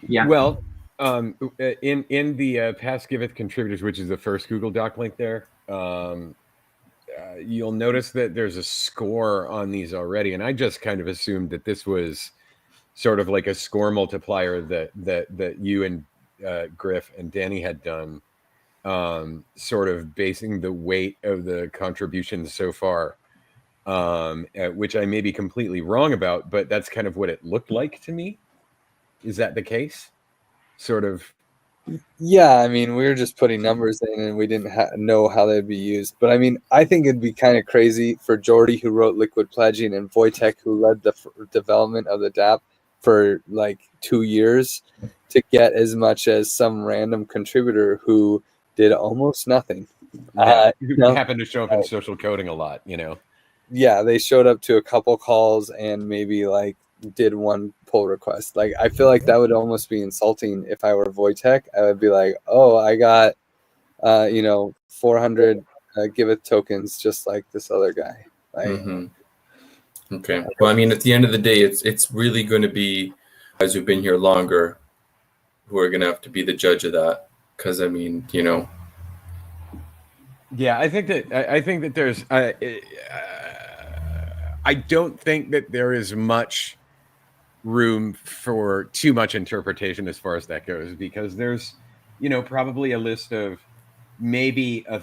Yeah. Well, in the past Giveth contributors, which is the first Google Doc link there, you'll notice that there's a score on these already, and I just kind of assumed that this was sort of like a score multiplier that you and Griff and Danny had done, sort of basing the weight of the contributions so far, which I may be completely wrong about, but that's kind of what it looked like to me. Is that the case? Sort of. Yeah, I mean, we were just putting numbers in, and we didn't know how they'd be used. But I mean, I think it'd be kind of crazy for Jordy, who wrote Liquid Pledging, and Wojtek, who led the development of the DApp for like 2 years, to get as much as some random contributor who did almost nothing. Who happened to show up in social coding a lot, Yeah, they showed up to a couple calls and maybe like did one pull request. Like, I feel like that would almost be insulting if I were Wojtek. I would be like, oh, I got 400 Giveth tokens just like this other guy. Okay. Well, I mean, at the end of the day, it's really going to be guys who've been here longer who are going to have to be the judge of that. Because I mean, you know. Yeah, I think that there's. I don't think that there is much room for too much interpretation as far as that goes, because there's, probably a list of maybe a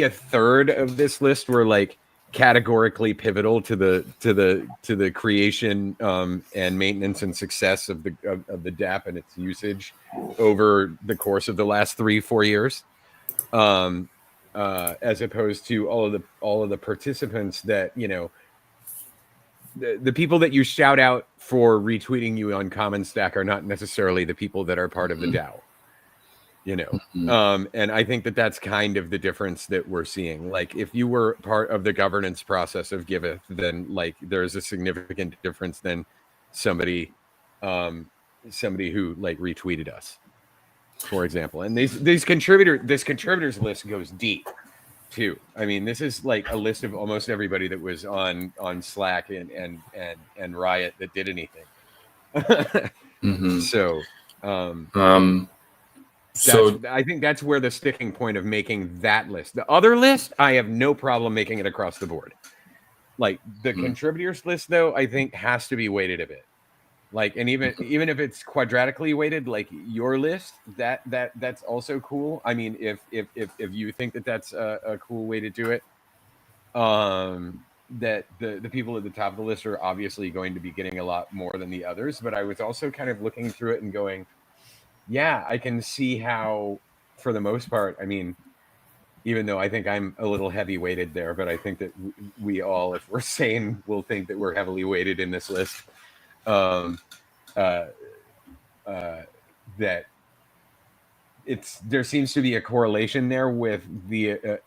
third of this list were like categorically pivotal to the creation and maintenance and success of the DApp and its usage over the course of the last 3-4 years, as opposed to all of the participants that the people that you shout out for retweeting you on Common Stack are not necessarily the people that are part of the DAO. And I think that that's kind of the difference that we're seeing. Like, if you were part of the governance process of Giveth, then like there's a significant difference than somebody who like retweeted us, for example. And this contributors list goes deep too. I mean, this is like a list of almost everybody that was on Slack and Riot that did anything. So I think that's where the sticking point of making that list. The other list, I have no problem making it across the board. Like the contributors list, though, I think has to be weighted a bit. Like, and even if it's quadratically weighted, like your list, that's also cool. I mean, if you think that that's a cool way to do it, that the people at the top of the list are obviously going to be getting a lot more than the others. But I was also kind of looking through it and going, yeah, I can see how, for the most part, I mean, even though I think I'm a little heavy weighted there, but I think that we all, if we're sane, will think that we're heavily weighted in this list. That there seems to be a correlation there with the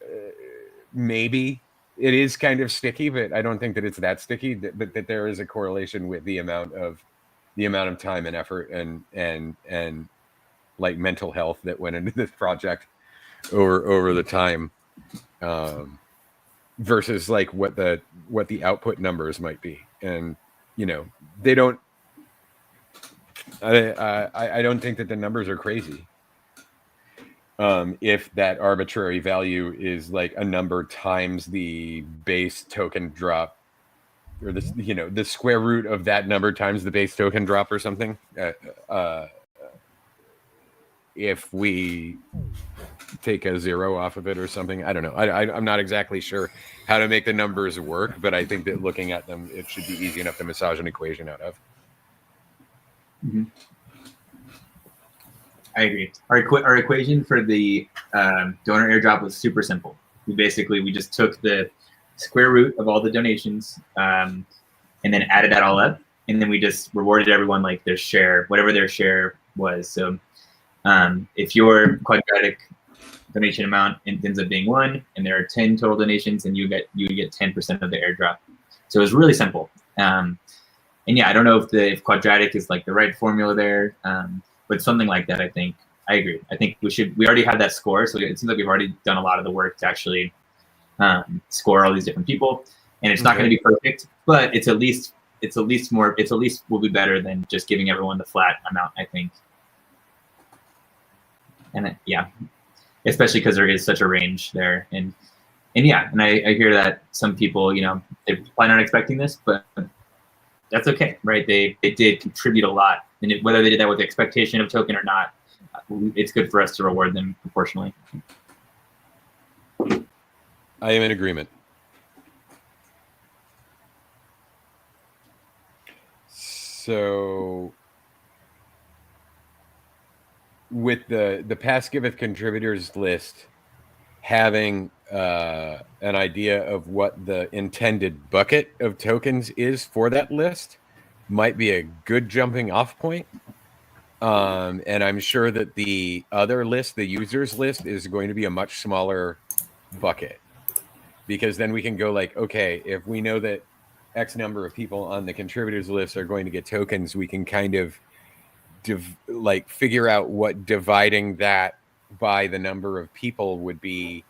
maybe it is kind of sticky, but I don't think that it's that sticky. But that there is a correlation with the amount of time and effort and like mental health that went into this project over the time, versus like what the output numbers might be. And they don't. I don't think that the numbers are crazy. If that arbitrary value is like a number times the base token drop, or the square root of that number times the base token drop or something. If we take a 0 off of it or something, I don't know. I'm not exactly sure how to make the numbers work, but I think that looking at them, it should be easy enough to massage an equation out of. Mm-hmm. I agree. Our equation for the donor airdrop was super simple. We just took the square root of all the donations and then added that all up, and then we just rewarded everyone like their share, whatever their share was. So if your quadratic donation amount ends up being 1, and there are 10 total donations, and you get 10% of the airdrop. So it was really simple. And yeah, I don't know if quadratic is like the right formula there, but something like that. I agree. I think we already have that score, so it seems like we've already done a lot of the work to actually score all these different people, and it's not going to be perfect, but it's at least will be better than just giving everyone the flat amount, I think. And yeah, especially because there is such a range there, and yeah, and I hear that some people, they're probably not expecting this, but that's okay, right? They did contribute a lot, and whether they did that with the expectation of token or not, it's good for us to reward them proportionally. I am in agreement. So with the past Giveth contributors list having an idea of what the intended bucket of tokens is for that list might be a good jumping off point. And I'm sure that the other list, the users list, is going to be a much smaller bucket, because then we can go like, okay, if we know that X number of people on the contributors list are going to get tokens, we can kind of figure out what dividing that by the number of people would be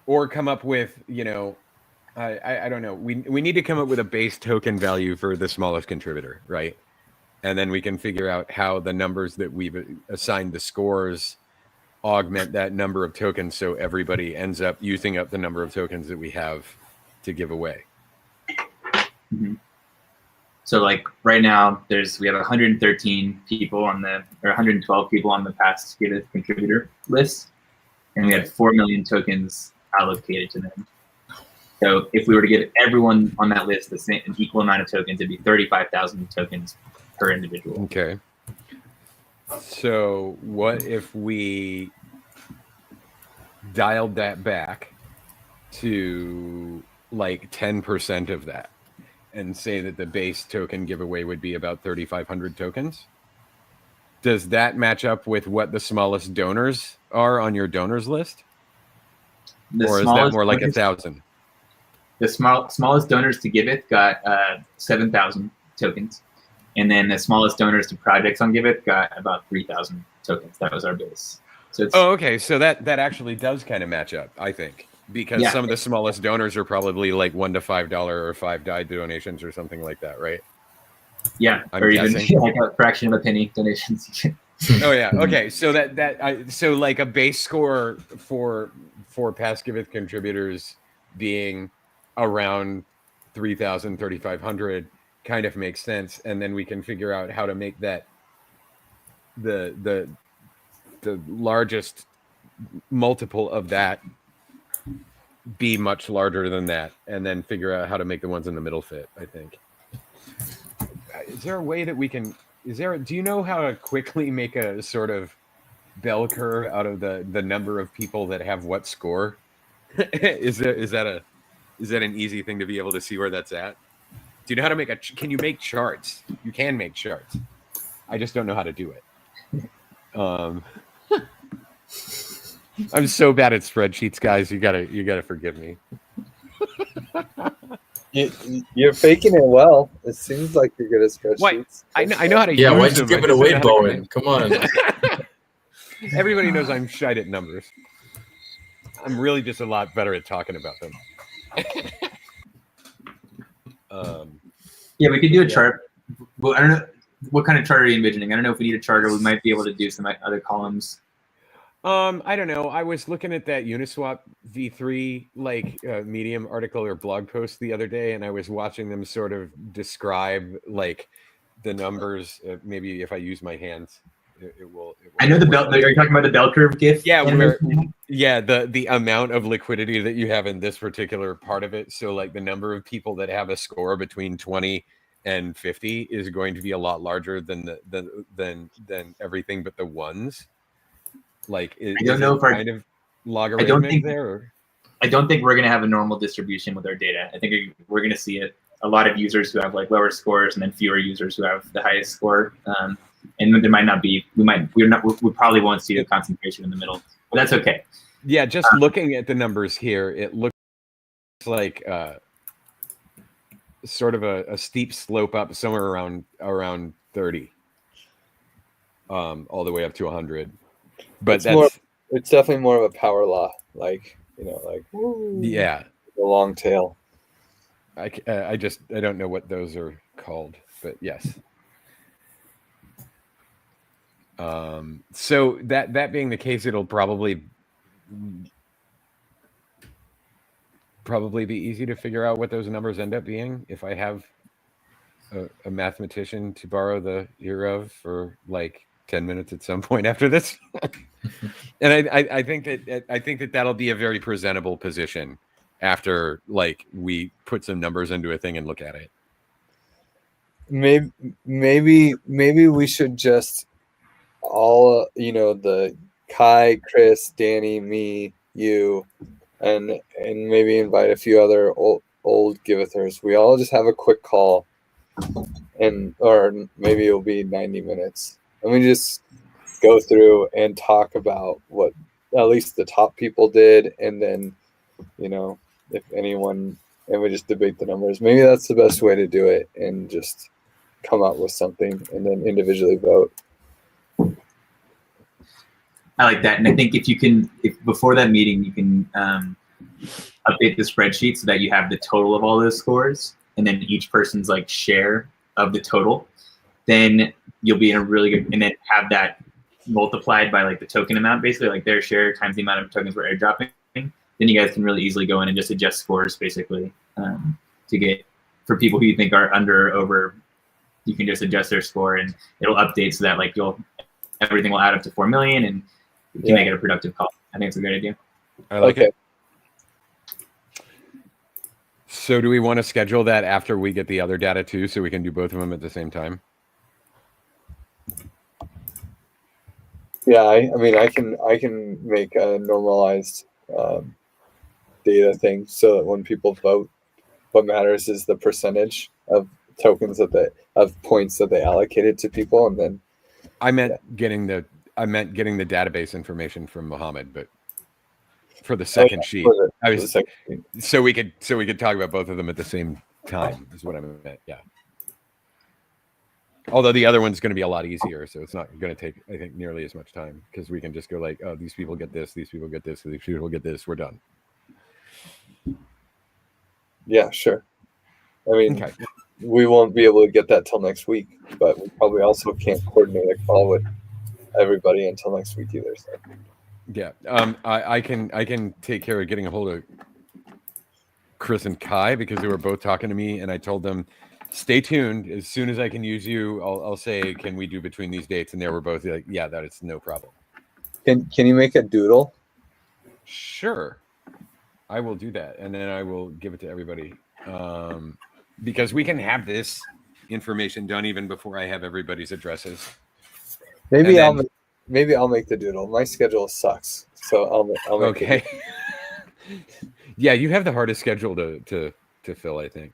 or come up with, I don't know. We need to come up with a base token value for the smallest contributor, right? And then we can figure out how the numbers that we've assigned the scores augment that number of tokens, so everybody ends up using up the number of tokens that we have to give away. Mm-hmm. So like right now, we have 113 people or 112 people on the past Giveth contributor list, and we had 4 million tokens allocated to them. So if we were to give everyone on that list an equal amount of tokens, it'd be 35,000 tokens per individual. Okay. So what if we dialed that back to like 10% of that and say that the base token giveaway would be about 3,500 tokens? Does that match up with what the smallest donors are on your donors list? Or is that more like 1,000? The smallest donors to Giveth got 7,000 tokens. And then the smallest donors to projects on Giveth got about 3,000 tokens. That was our base. So okay. So that actually does kind of match up, I think, because some of the smallest donors are probably like $1 to $5 or $5 donations or something like that, right? Yeah, or even like a fraction of a penny donations. Oh yeah. Okay. So so like a base score for past Giveth contributors being around 3,000, 3,500 kind of makes sense, and then we can figure out how to make that the largest multiple of that be much larger than that, and then figure out how to make the ones in the middle fit, I think. Is there a way that we can, do you know how to quickly make a sort of bell curve out of the number of people that have what score? Is that an easy thing to be able to see where that's at? Do you know how to can you make charts? You can make charts. I just don't know how to do it. I'm so bad at spreadsheets, guys. You gotta forgive me. You're faking it well. It seems like you're good at spreadsheets. What? I know how to use them. Yeah, why'd you give it away, Bowen? Come on. Everybody knows I'm shite at numbers. I'm really just a lot better at talking about them. Yeah, we could do a chart. Well, I don't know what kind of chart are you envisioning. I don't know if we need a chart or we might be able to do some other columns. I don't know. I was looking at that Uniswap V3 Medium article or blog post the other day, and I was watching them sort of describe like the numbers. Maybe if I use my hands, it will. I know the bell. Are you talking about the bell curve GIF? Yeah, the amount of liquidity that you have in this particular part of it. So like the number of people that have a score between 20 and 50 is going to be a lot larger than than everything but the ones. Like, I don't know if kind of logarithmic there. I don't think we're going to have a normal distribution with our data. I think we're going to see a lot of users who have like lower scores, and then fewer users who have the highest score. And there might not be. We probably won't see the concentration in the middle, but that's okay. Yeah, just looking at the numbers here, it looks like sort of a steep slope up somewhere around 30, all the way up to 100. But it's definitely more of a power law, yeah, the long tail. I don't know what those are called, but yes. So that being the case, it'll probably be easy to figure out what those numbers end up being if I have a mathematician to borrow the ear of for like 10 minutes at some point after this. And I think that that'll be a very presentable position after like we put some numbers into a thing and look at it. Maybe we should just all, the Kai, Chris, Danny, me, you, and maybe invite a few other old Givethers. We all just have a quick call, or maybe it'll be 90 minutes. And we just go through and talk about what at least the top people did, and then, if anyone, and we just debate the numbers. Maybe that's the best way to do it, and just come up with something and then individually vote. I like that, and I think if before that meeting you can update the spreadsheet so that you have the total of all those scores, and then each person's like share of the total, then you'll be in a really good, and then have that multiplied by like the token amount, basically like their share times the amount of tokens we're airdropping. Then you guys can really easily go in and just adjust scores basically to get, for people who you think are under or over, you can just adjust their score and it'll update so that like everything will add up to 4 million and you can make it a productive call. I think it's a great idea. I like it. So do we want to schedule that after we get the other data too, so we can do both of them at the same time? Yeah, I mean, I can make a normalized data thing so that when people vote, what matters is the percentage of tokens of points that they allocated to people, and then I meant getting the database information from Mohammed, but for the second sheet, so we could talk about both of them at the same time is what I meant. Yeah. Although the other one's going to be a lot easier, so it's not going to take, I think, nearly as much time because we can just go like, oh, these people get this, these people get this, these people get this. We're done. Yeah, sure. I mean, we won't be able to get that till next week, but we probably also can't coordinate a call with everybody until next week either. So. Yeah, I can take care of getting a hold of Chris and Kai because they were both talking to me, and I told them, stay tuned. As soon as I can use you, I'll say, can we do between these dates? And they were both like, yeah, that is no problem. Can you make a doodle? Sure, I will do that, and then I will give it to everybody. Because we can have this information done even before I have everybody's addresses. Maybe I'll make the doodle. My schedule sucks, so I'll make okay. Yeah, you have the hardest schedule to fill, I think.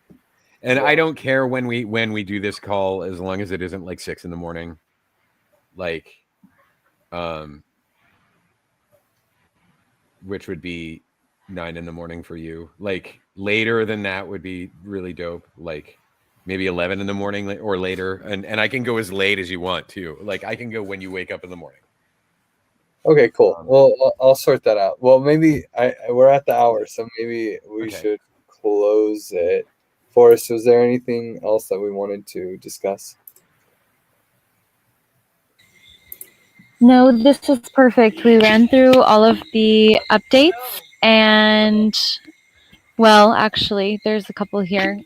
And I don't care when we do this call as long as it isn't like 6 a.m. Like, which would be 9 a.m. for you. Like later than that would be really dope. Like maybe 11 a.m. or later. And I can go as late as you want too. Like I can go when you wake up in the morning. Okay, cool. Well, I'll sort that out. Well, maybe we're at the hour, so maybe we should close it. Forrest, was there anything else that we wanted to discuss? No, this was perfect. We ran through all of the updates and, well, actually, there's a couple here.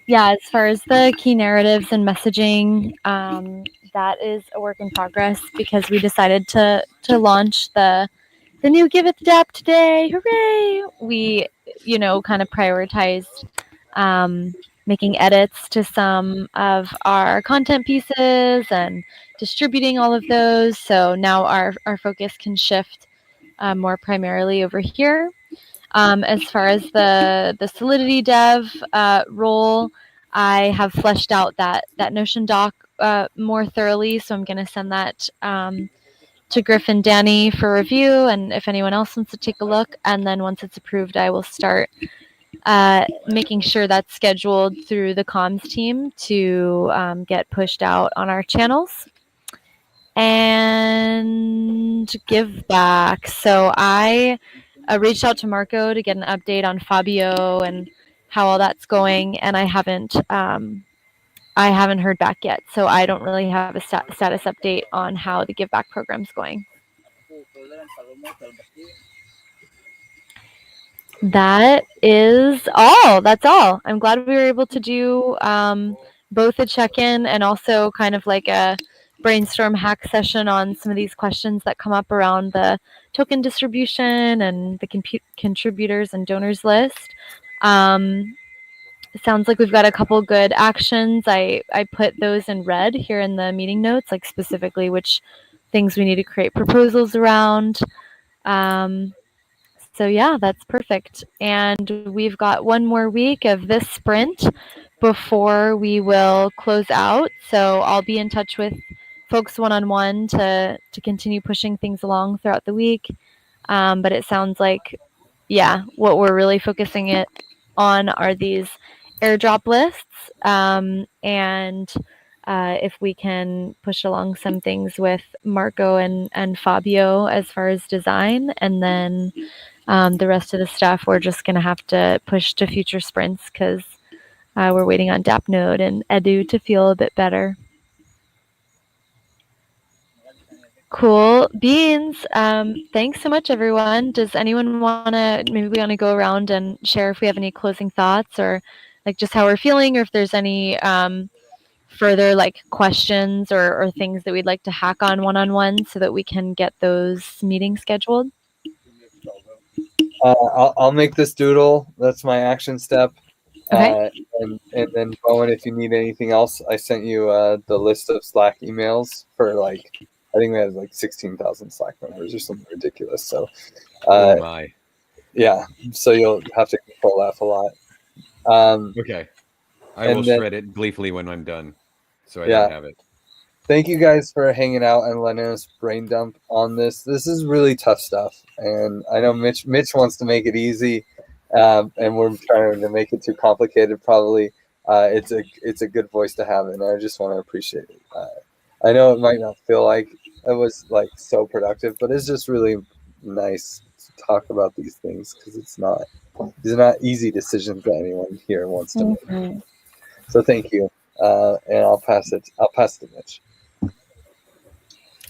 Yeah, as far as the key narratives and messaging, that is a work in progress because we decided to launch the new Giveth DApp today. Hooray! We, kind of prioritized making edits to some of our content pieces and distributing all of those. So now our focus can shift more primarily over here. As far as the Solidity dev role, I have fleshed out that Notion doc more thoroughly. So I'm going to send that to Griff and Danny for review, and if anyone else wants to take a look. And then once it's approved, I will start making sure that's scheduled through the comms team to get pushed out on our channels. And give back. So I reached out to Marco to get an update on Fabio and how all that's going, and I haven't heard back yet. So I don't really have a status update on how the give back program's going. That is all. That's all. I'm glad we were able to do both a check-in and also kind of like a brainstorm hack session on some of these questions that come up around the token distribution and the contributors and donors list. It sounds like we've got a couple good actions. I put those in red here in the meeting notes, like specifically which things we need to create proposals around. So yeah, that's perfect. And we've got one more week of this sprint before we will close out. So I'll be in touch with folks one-on-one to continue pushing things along throughout the week. But it sounds like, yeah, what we're really focusing it on are these airdrop lists and if we can push along some things with Marco and Fabio as far as design, and then the rest of the stuff we're just going to have to push to future sprints because we're waiting on DAppNode and Edu to feel a bit better. Cool beans. Thanks so much, everyone. Does anyone want to, maybe we want to go around and share if we have any closing thoughts or like just how we're feeling, or if there's any further like questions or things that we'd like to hack on one-on-one so that we can get those meetings scheduled? I'll make this doodle. That's my action step. Okay. And then Bowen, if you need anything else, I sent you the list of Slack emails for like, I think we have like 16,000 Slack members or something ridiculous. So, Oh my. yeah, so you'll have to control F a lot. Okay. I will shred it gleefully when I'm done. So I don't have it. Thank you guys for hanging out and letting us brain dump on this. This is really tough stuff. And I know Mitch wants to make it easy. And we're trying to make it too complicated. Probably it's a good voice to have, and I just want to appreciate it. I know it might not feel like it was like so productive, but it's just really nice to talk about these things because these are not easy decisions that anyone here wants to make. So thank you, and I'll pass it to Mitch.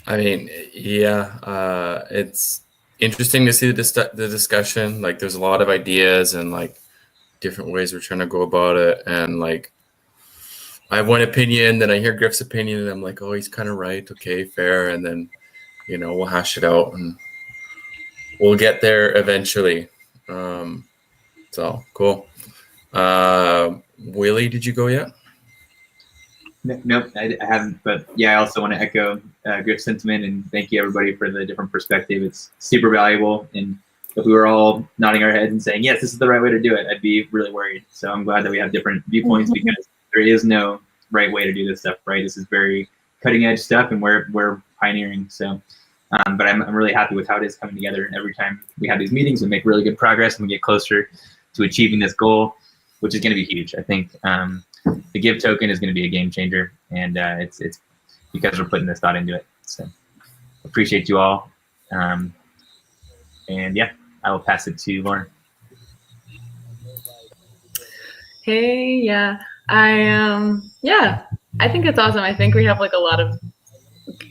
I mean, yeah, it's interesting to see the discussion. Like, there's a lot of ideas and like different ways we're trying to go about it. And like, I have one opinion, then I hear Griff's opinion, and I'm like, oh, he's kind of right. Okay, fair. And then, we'll hash it out and we'll get there eventually. So cool. Willie, did you go yet? Nope, I haven't. But yeah, I also want to echo Griff's sentiment and thank you everybody for the different perspective. It's super valuable. And if we were all nodding our heads and saying, yes, this is the right way to do it, I'd be really worried. So I'm glad that we have different viewpoints because there is no right way to do this stuff, right? This is very cutting edge stuff and we're pioneering. So, but I'm really happy with how it is coming together. And every time we have these meetings, we make really good progress and we get closer to achieving this goal, which is going to be huge. I think the GIV token is going to be a game changer, and it's because we're putting this thought into it. So appreciate you all. And yeah, I will pass it to Lauren. Hey, yeah, I think it's awesome. I think we have like a lot of,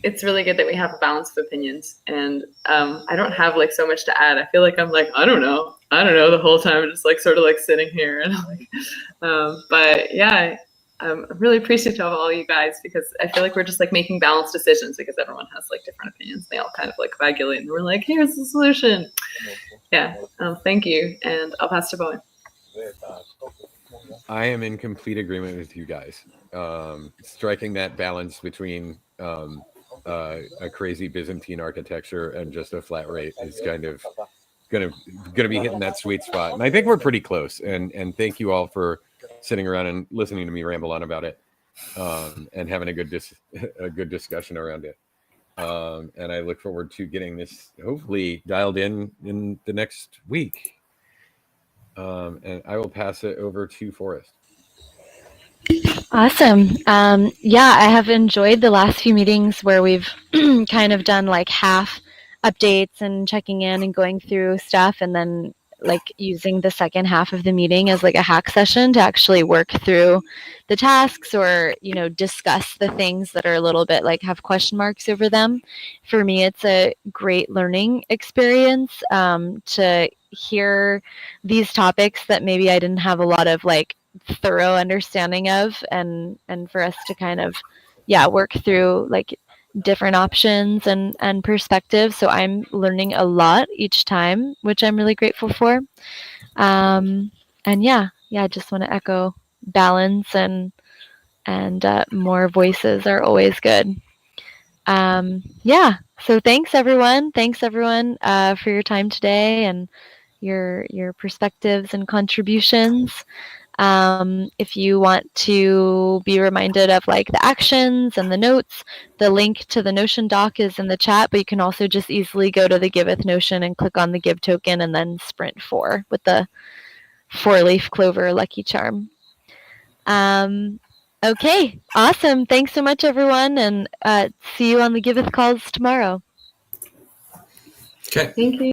it's really good that we have a balance of opinions, and I don't have like so much to add. I feel like I'm like, I don't know the whole time, just like sort of like sitting here and like, but yeah, I'm really appreciative of all you guys because I feel like we're just like making balanced decisions because everyone has like different opinions. They all kind of like coagulate and we're like, here's the solution. Yeah, thank you, and I'll pass to Bowen. I am in complete agreement with you guys. Striking that balance between a crazy Byzantine architecture and just a flat rate is kind of gonna be hitting that sweet spot, and I think we're pretty close. And thank you all for sitting around and listening to me ramble on about it, and having a good discussion around it. And I look forward to getting this hopefully dialed in the next week. And I will pass it over to Forrest. Awesome. Yeah, I have enjoyed the last few meetings where we've kind of done like half updates and checking in and going through stuff, and then like using the second half of the meeting as like a hack session to actually work through the tasks or, discuss the things that are a little bit like have question marks over them. For me, it's a great learning experience to hear these topics that maybe I didn't have a lot of like thorough understanding of, and for us to kind of work through like different options and perspectives. So I'm learning a lot each time, which I'm really grateful for. And I just want to echo balance and more voices are always good. So thanks everyone for your time today and your perspectives and contributions. If you want to be reminded of like the actions and the notes, the link to the Notion doc is in the chat, but you can also just easily go to the Giveth Notion and click on the Give token and then sprint 4 with the 4-leaf clover lucky charm. Okay, awesome. Thanks so much, everyone, and see you on the Giveth calls tomorrow. Okay. Thank you.